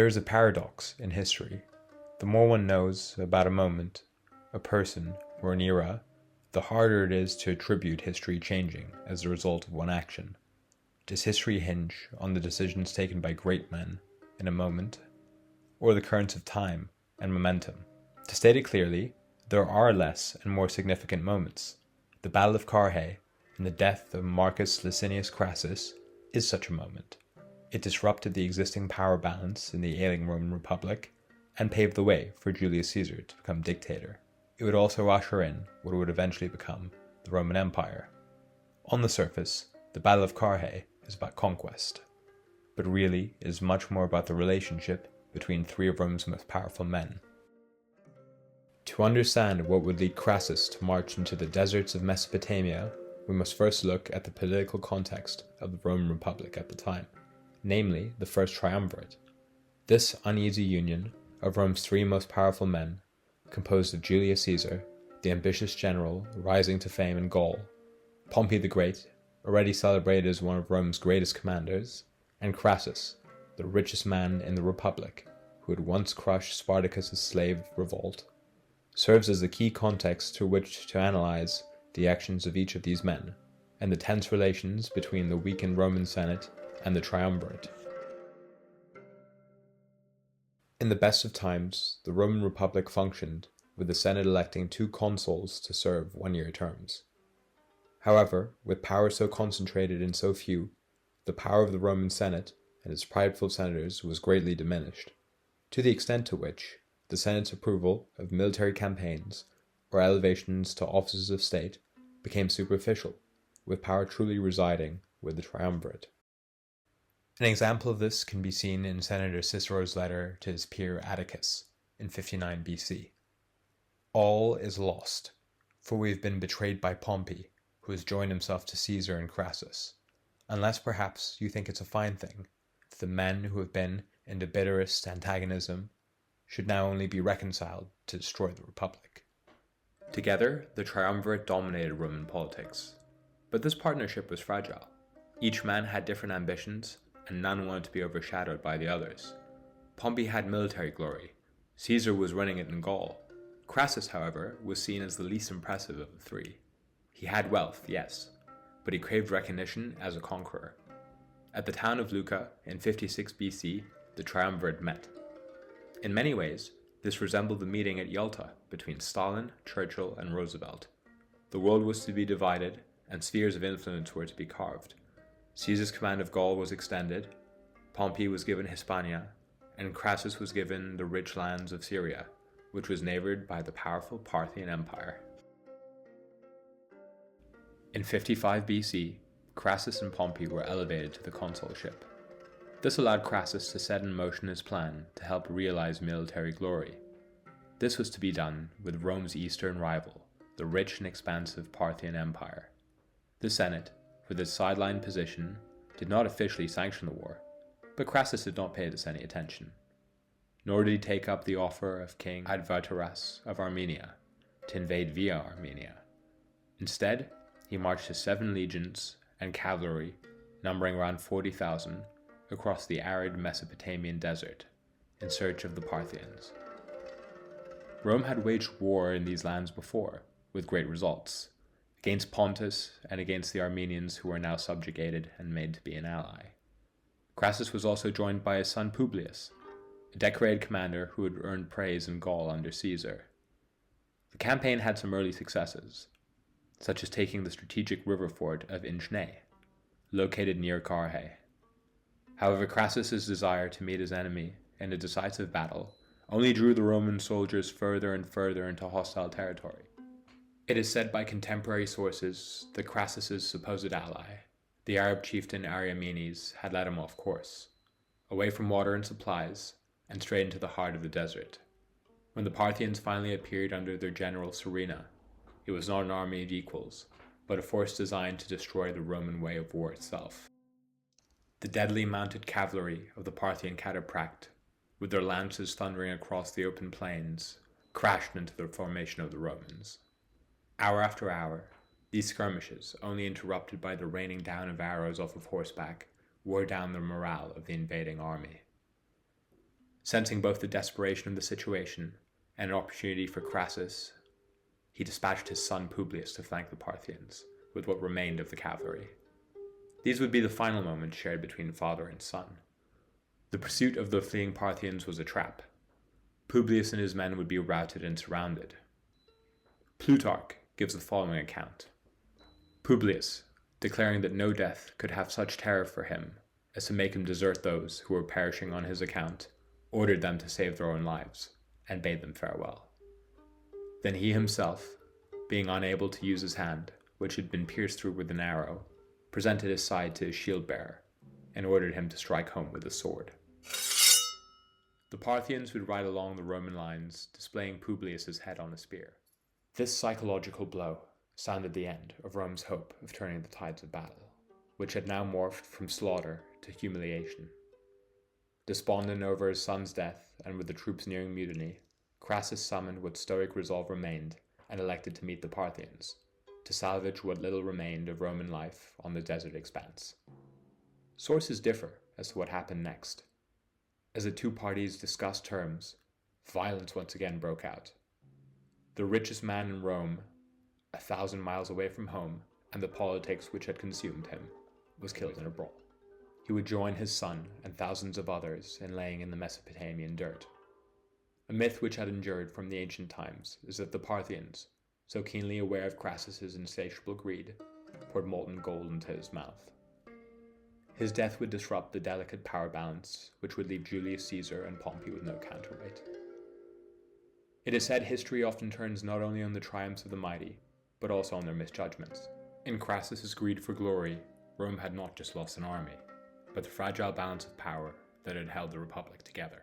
There is a paradox in history. The more one knows about a moment, a person, or an era, the harder it is to attribute history changing as a result of one action. Does history hinge on the decisions taken by great men in a moment, or the currents of time and momentum? To state it clearly, there are less and more significant moments. The Battle of Carrhae and the death of Marcus Licinius Crassus is such a moment. It disrupted the existing power balance in the ailing Roman Republic and paved the way for Julius Caesar to become dictator. It would also usher in what would eventually become the Roman Empire. On the surface, the Battle of Carrhae is about conquest, but really it is much more about the relationship between three of Rome's most powerful men. To understand what would lead Crassus to march into the deserts of Mesopotamia, we must first look at the political context of the Roman Republic at the time, namely the First Triumvirate. This uneasy union of Rome's three most powerful men, composed of Julius Caesar, the ambitious general rising to fame in Gaul, Pompey the Great, already celebrated as one of Rome's greatest commanders, and Crassus, the richest man in the Republic, who had once crushed Spartacus's slave revolt, serves as the key context through which to analyze the actions of each of these men, and the tense relations between the weakened Roman Senate and the Triumvirate. In the best of times, the Roman Republic functioned with the Senate electing 2 consuls to serve 1-year terms. However, with power so concentrated in so few, the power of the Roman Senate and its prideful senators was greatly diminished, to the extent to which the Senate's approval of military campaigns or elevations to offices of state became superficial, with power truly residing with the Triumvirate. An example of this can be seen in Senator Cicero's letter to his peer Atticus in 59 BC. All is lost, for we have been betrayed by Pompey, who has joined himself to Caesar and Crassus, unless perhaps you think it's a fine thing that the men who have been in the bitterest antagonism should now only be reconciled to destroy the Republic. Together, the Triumvirate dominated Roman politics, but this partnership was fragile. Each man had different ambitions, and none wanted to be overshadowed by the others. Pompey had military glory. Caesar was running it in Gaul. Crassus, however, was seen as the least impressive of the three. He had wealth, yes, but he craved recognition as a conqueror. At the town of Lucca in 56 BC, the Triumvirate met. In many ways, this resembled the meeting at Yalta between Stalin, Churchill, and Roosevelt. The world was to be divided, and spheres of influence were to be carved. Caesar's command of Gaul was extended, Pompey was given Hispania, and Crassus was given the rich lands of Syria, which was neighbored by the powerful Parthian Empire. In 55 BC, Crassus and Pompey were elevated to the consulship. This allowed Crassus to set in motion his plan to help realize military glory. This was to be done with Rome's eastern rival, the rich and expansive Parthian Empire. The Senate, with its sideline position, did not officially sanction the war, but Crassus did not pay this any attention. Nor did he take up the offer of King Advataras of Armenia to invade via Armenia. Instead, he marched his 7 legions and cavalry, numbering around 40,000, across the arid Mesopotamian desert in search of the Parthians. Rome had waged war in these lands before, with great results, against Pontus and against the Armenians who were now subjugated and made to be an ally. Crassus was also joined by his son Publius, a decorated commander who had earned praise in Gaul under Caesar. The campaign had some early successes, such as taking the strategic river fort of Inchnay, located near Carrhae. However, Crassus's desire to meet his enemy in a decisive battle only drew the Roman soldiers further and further into hostile territory. It is said by contemporary sources that Crassus's supposed ally, the Arab chieftain Ariamenes, had led him off course, away from water and supplies, and straight into the heart of the desert. When the Parthians finally appeared under their general Serena, it was not an army of equals, but a force designed to destroy the Roman way of war itself. The deadly mounted cavalry of the Parthian cataphract, with their lances thundering across the open plains, crashed into the formation of the Romans. Hour after hour, these skirmishes, only interrupted by the raining down of arrows off of horseback, wore down the morale of the invading army. Sensing both the desperation of the situation and an opportunity for Crassus, he dispatched his son Publius to flank the Parthians with what remained of the cavalry. These would be the final moments shared between father and son. The pursuit of the fleeing Parthians was a trap. Publius and his men would be routed and surrounded. Plutarch gives the following account. Publius, declaring that no death could have such terror for him as to make him desert those who were perishing on his account, ordered them to save their own lives, and bade them farewell. Then he himself, being unable to use his hand, which had been pierced through with an arrow, presented his side to his shield-bearer, and ordered him to strike home with a sword. The Parthians would ride along the Roman lines, displaying Publius's head on a spear. This psychological blow sounded the end of Rome's hope of turning the tides of battle, which had now morphed from slaughter to humiliation. Despondent over his son's death, and with the troops nearing mutiny, Crassus summoned what stoic resolve remained and elected to meet the Parthians, to salvage what little remained of Roman life on the desert expanse. Sources differ as to what happened next. As the two parties discussed terms, violence once again broke out. The richest man in Rome, 1,000 miles away from home and the politics which had consumed him, was killed in a brawl. He would join his son and thousands of others in laying in the Mesopotamian dirt. A myth which had endured from the ancient times is that the Parthians, so keenly aware of Crassus's insatiable greed, poured molten gold into his mouth. His death would disrupt the delicate power balance which would leave Julius Caesar and Pompey with no counterweight. It is said history often turns not only on the triumphs of the mighty, but also on their misjudgments. In Crassus's greed for glory, Rome had not just lost an army, but the fragile balance of power that had held the Republic together.